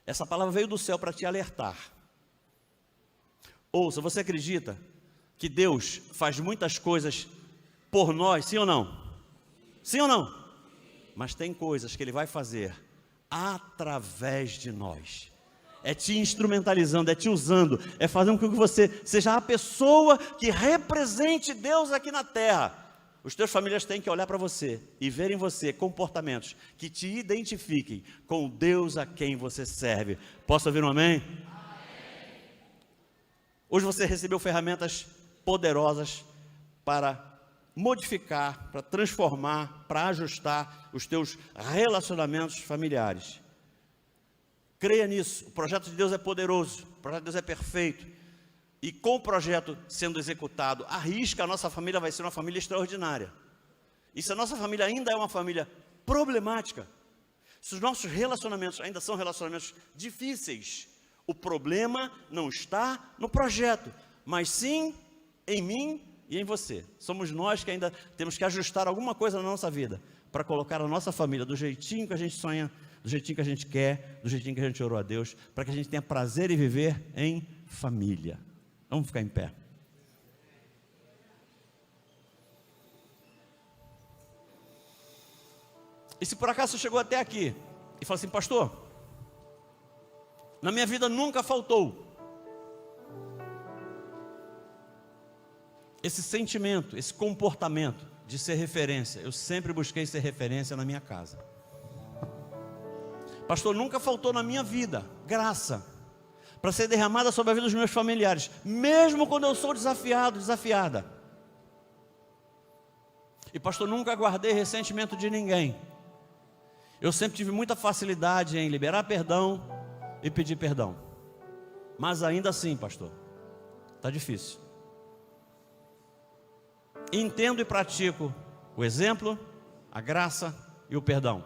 Essa palavra veio do céu para te alertar. Ouça, você acredita que Deus faz muitas coisas por nós, sim ou não? Sim ou não? Mas tem coisas que Ele vai fazer através de nós. É te instrumentalizando, é te usando, é fazendo com que você seja a pessoa que represente Deus aqui na terra. Os teus familiares têm que olhar para você e ver em você comportamentos que te identifiquem com o Deus a quem você serve. Posso ouvir um amém? Amém. Hoje você recebeu ferramentas poderosas para modificar, para transformar, para ajustar os teus relacionamentos familiares. Creia nisso, o projeto de Deus é poderoso, o projeto de Deus é perfeito. E com o projeto sendo executado, arrisca, a nossa família vai ser uma família extraordinária. E se a nossa família ainda é uma família problemática, se os nossos relacionamentos ainda são relacionamentos difíceis, o problema não está no projeto, mas sim em mim e em você. Somos nós que ainda temos que ajustar alguma coisa na nossa vida, para colocar a nossa família do jeitinho que a gente sonha, do jeitinho que a gente quer, do jeitinho que a gente orou a Deus, para que a gente tenha prazer em viver em família. Vamos ficar em pé. E se por acaso você chegou até aqui e falou assim, pastor, na minha vida nunca faltou esse sentimento, esse comportamento de ser referência. Eu sempre busquei ser referência na minha casa. Pastor, nunca faltou na minha vida graça para ser derramada sobre a vida dos meus familiares, mesmo quando eu sou desafiado, desafiada. E pastor, nunca guardei ressentimento de ninguém. Eu sempre tive muita facilidade em liberar perdão e pedir perdão. Mas ainda assim, pastor, está difícil. Entendo e pratico o exemplo, a graça e o perdão,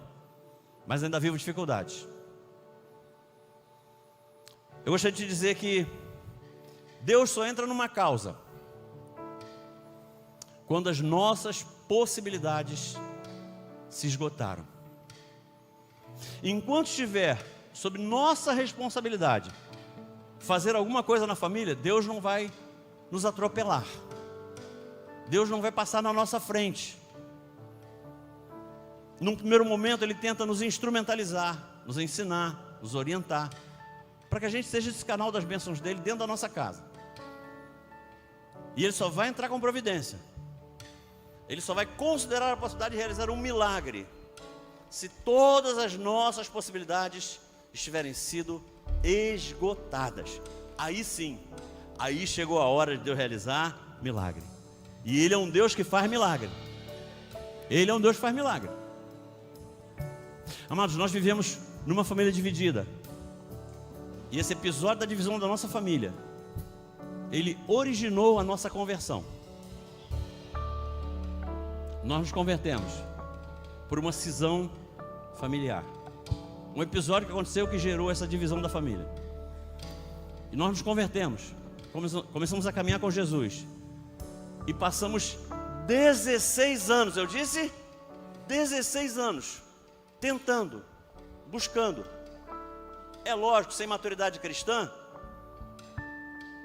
mas ainda vivo dificuldades. Eu gostaria de te dizer que Deus só entra numa causa quando as nossas possibilidades se esgotaram. Enquanto estiver sobre nossa responsabilidade, fazer alguma coisa na família, Deus não vai nos atropelar. Deus não vai passar na nossa frente. Num primeiro momento Ele tenta nos instrumentalizar, nos ensinar, nos orientar, para que a gente seja esse canal das bênçãos dEle dentro da nossa casa. E Ele só vai entrar com providência. Ele só vai considerar a possibilidade de realizar um milagre se todas as nossas possibilidades estiverem sido esgotadas. Aí sim, aí chegou a hora de Deus realizar milagre. E Ele é um Deus que faz milagre. Ele é um Deus que faz milagre. Amados, nós vivemos numa família dividida. E esse episódio da divisão da nossa família, ele originou a nossa conversão. Nós nos convertemos por uma cisão familiar. Um episódio que aconteceu que gerou essa divisão da família. E nós nos convertemos. Começamos a caminhar com Jesus. E passamos 16 anos, eu disse 16 anos, tentando, buscando. É lógico, sem maturidade cristã,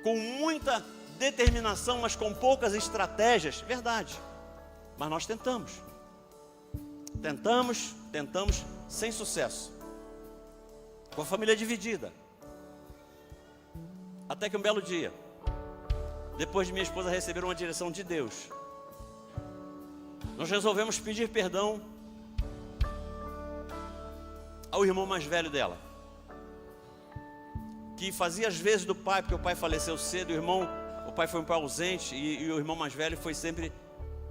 com muita determinação, mas com poucas estratégias, verdade. Mas nós tentamos, sem sucesso, com a família dividida. Até que um belo dia, depois de minha esposa receber uma direção de Deus, nós resolvemos pedir perdão ao irmão mais velho dela, que fazia as vezes do pai, porque o pai faleceu cedo, o pai foi um pai ausente, e o irmão mais velho foi sempre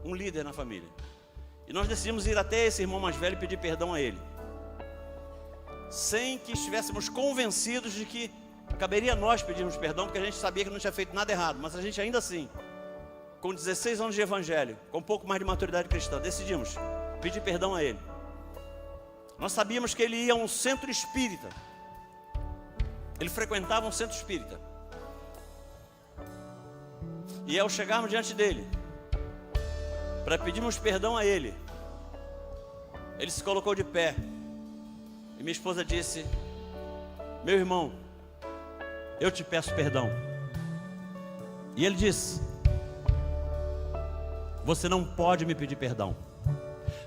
um líder na família. E nós decidimos ir até esse irmão mais velho e pedir perdão a ele, sem que estivéssemos convencidos de que caberia a nós pedirmos perdão, porque a gente sabia que não tinha feito nada errado. Mas a gente ainda assim, com 16 anos de evangelho, com um pouco mais de maturidade cristã, decidimos pedir perdão a ele. Nós sabíamos que ele ia a um centro espírita. Ele frequentava um centro espírita. E ao chegarmos diante dele, para pedirmos perdão a ele, ele se colocou de pé. E minha esposa disse: meu irmão, eu te peço perdão. E ele disse: você não pode me pedir perdão.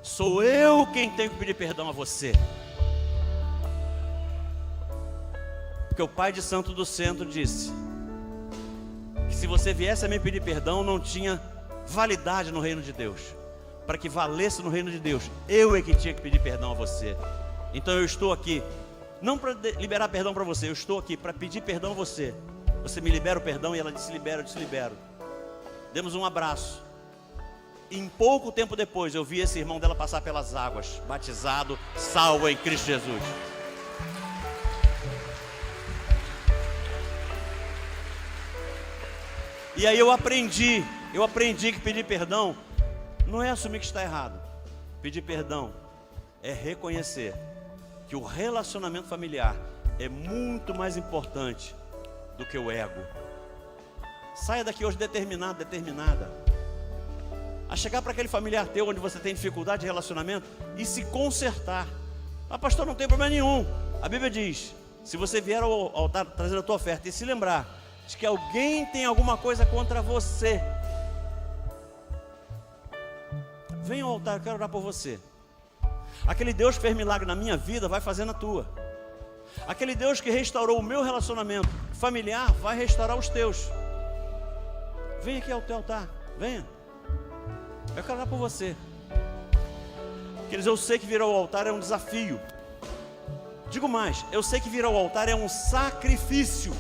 Sou eu quem tenho que pedir perdão a você. Porque o pai de santo do centro disse que se você viesse a me pedir perdão, não tinha validade no reino de Deus. Para que valesse no reino de Deus, eu é que tinha que pedir perdão a você. Então eu estou aqui, não para liberar perdão para você, eu estou aqui para pedir perdão a você. Você me libera o perdão? E ela disse: libero, eu disse: libero. Demos um abraço. E em pouco tempo depois eu vi esse irmão dela passar pelas águas, batizado, salvo em Cristo Jesus. E aí eu aprendi que pedir perdão não é assumir que está errado. Pedir perdão é reconhecer que o relacionamento familiar é muito mais importante do que o ego. Saia daqui hoje determinado, determinada a chegar para aquele familiar teu onde você tem dificuldade de relacionamento e se consertar. Ah, pastor, não tem problema nenhum. A Bíblia diz: se você vier ao altar trazendo a tua oferta e se lembrar de que alguém tem alguma coisa contra você, venha ao altar, eu quero orar por você. Aquele Deus que fez milagre na minha vida vai fazer na tua. Aquele Deus que restaurou o meu relacionamento familiar vai restaurar os teus. Venha aqui ao teu altar, venha. Eu quero orar por você. Queridos, eu sei que vir ao altar é um desafio. Digo mais, eu sei que vir ao altar é um sacrifício.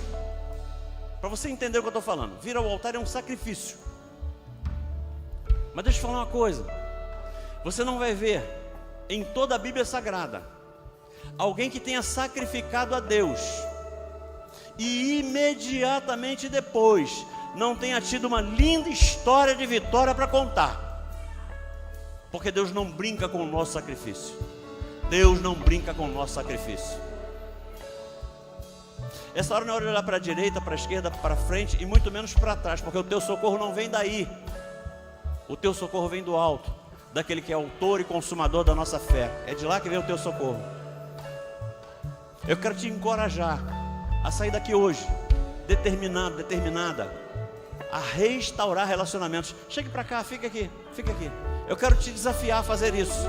Para você entender o que eu estou falando, vir ao altar é um sacrifício. Mas deixa eu falar uma coisa. Você não vai ver em toda a Bíblia Sagrada alguém que tenha sacrificado a Deus e imediatamente depois não tenha tido uma linda história de vitória para contar. Porque Deus não brinca com o nosso sacrifício. Deus não brinca com o nosso sacrifício. Essa hora não é hora de olhar para a direita, para a esquerda, para frente e muito menos para trás, porque o teu socorro não vem daí. O teu socorro vem do alto, daquele que é autor e consumador da nossa fé. É de lá que vem o teu socorro. Eu quero te encorajar a sair daqui hoje, determinado, determinada, a restaurar relacionamentos. Chegue para cá, fica aqui, fica aqui. Eu quero te desafiar a fazer isso.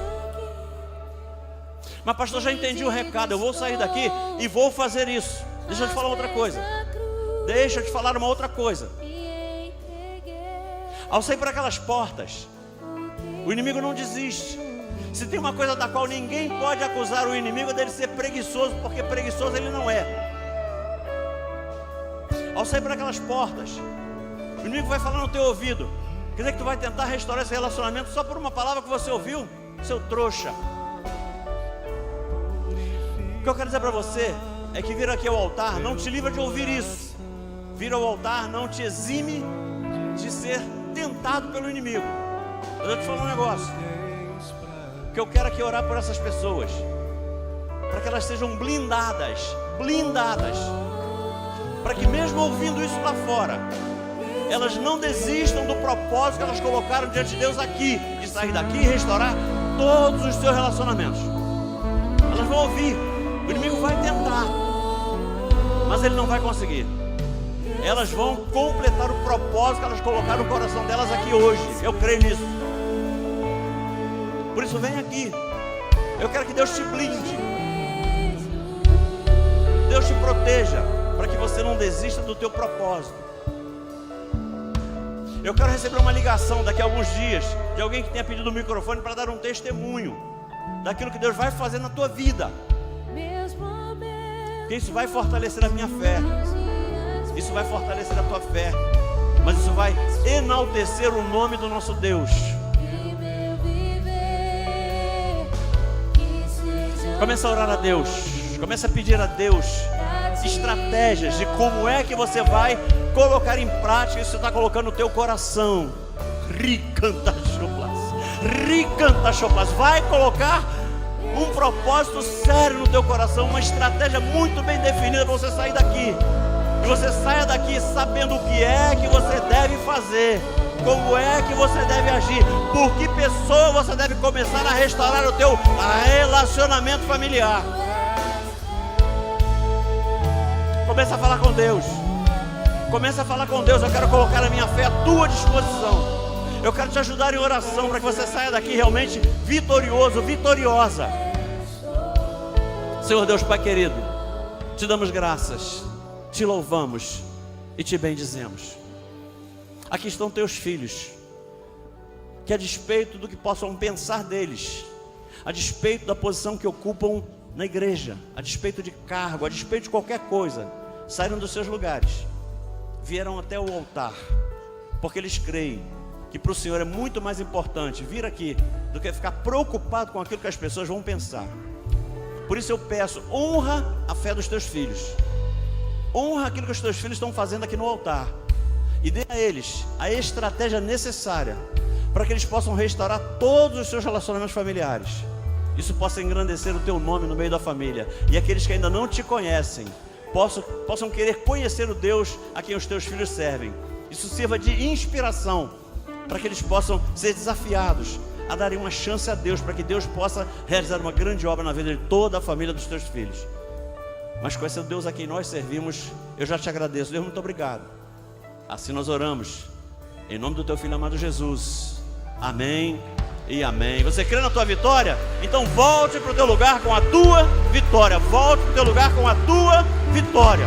Mas pastor, já entendi o recado, eu vou sair daqui e vou fazer isso. Deixa eu te falar outra coisa. Deixa eu te falar uma outra coisa. Ao sair por aquelas portas, o inimigo não desiste. Se tem uma coisa da qual ninguém pode acusar o inimigo, é dele ser preguiçoso, porque preguiçoso ele não é. Ao sair por aquelas portas, o inimigo vai falar no teu ouvido. Quer dizer que tu vai tentar restaurar esse relacionamento só por uma palavra que você ouviu? Seu trouxa. O que eu quero dizer para você é que vir aqui ao altar não te livra de ouvir isso. Vir ao altar não te exime de ser tentado pelo inimigo. Mas eu te falo um negócio, que eu quero aqui orar por essas pessoas, para que elas sejam blindadas, para que mesmo ouvindo isso lá fora, elas não desistam do propósito que elas colocaram diante de Deus aqui, de sair daqui e restaurar todos os seus relacionamentos. Elas vão ouvir, o inimigo vai tentar, mas ele não vai conseguir. Elas vão completar o propósito que elas colocaram no coração delas aqui hoje. Eu creio nisso. Por isso vem aqui. Eu quero que Deus te blinde, Deus te proteja, para que você não desista do teu propósito. Eu quero receber uma ligação daqui a alguns dias de alguém que tenha pedido o microfone para dar um testemunho daquilo que Deus vai fazer na tua vida. Porque isso vai fortalecer a minha fé, isso vai fortalecer a tua fé, mas isso vai enaltecer o nome do nosso Deus. Começa a orar a Deus, começa a pedir a Deus estratégias de como é que você vai colocar em prática isso que você está colocando no teu coração. Ricanta choplas, vai colocar um propósito sério no teu coração, uma estratégia muito bem definida para você sair daqui. E você saia daqui sabendo o que é que você deve fazer, como é que você deve agir, por que pessoa você deve começar a restaurar o teu relacionamento familiar. Começa a falar com Deus. Começa a falar com Deus. Eu quero colocar a minha fé à tua disposição. Eu quero te ajudar em oração para que você saia daqui realmente vitorioso, vitoriosa. Senhor Deus Pai querido, te damos graças, te louvamos e te bendizemos. Aqui estão teus filhos, que a despeito do que possam pensar deles, a despeito da posição que ocupam na igreja, a despeito de cargo, a despeito de qualquer coisa, saíram dos seus lugares, vieram até o altar, porque eles creem que para o Senhor é muito mais importante vir aqui do que ficar preocupado com aquilo que as pessoas vão pensar. Por isso eu peço, honra a fé dos teus filhos, honra aquilo que os teus filhos estão fazendo aqui no altar, e dê a eles a estratégia necessária para que eles possam restaurar todos os seus relacionamentos familiares. Isso possa engrandecer o teu nome no meio da família, e aqueles que ainda não te conhecem possam querer conhecer o Deus a quem os teus filhos servem. Isso sirva de inspiração para que eles possam ser desafiados a darem uma chance a Deus, para que Deus possa realizar uma grande obra na vida de toda a família dos teus filhos. Mas conhecendo Deus a quem nós servimos, eu já te agradeço. Deus, muito obrigado. Assim nós oramos, em nome do teu Filho amado Jesus. Amém e amém. Você crê na tua vitória? Então volte para o teu lugar com a tua vitória. Volte para o teu lugar com a tua vitória.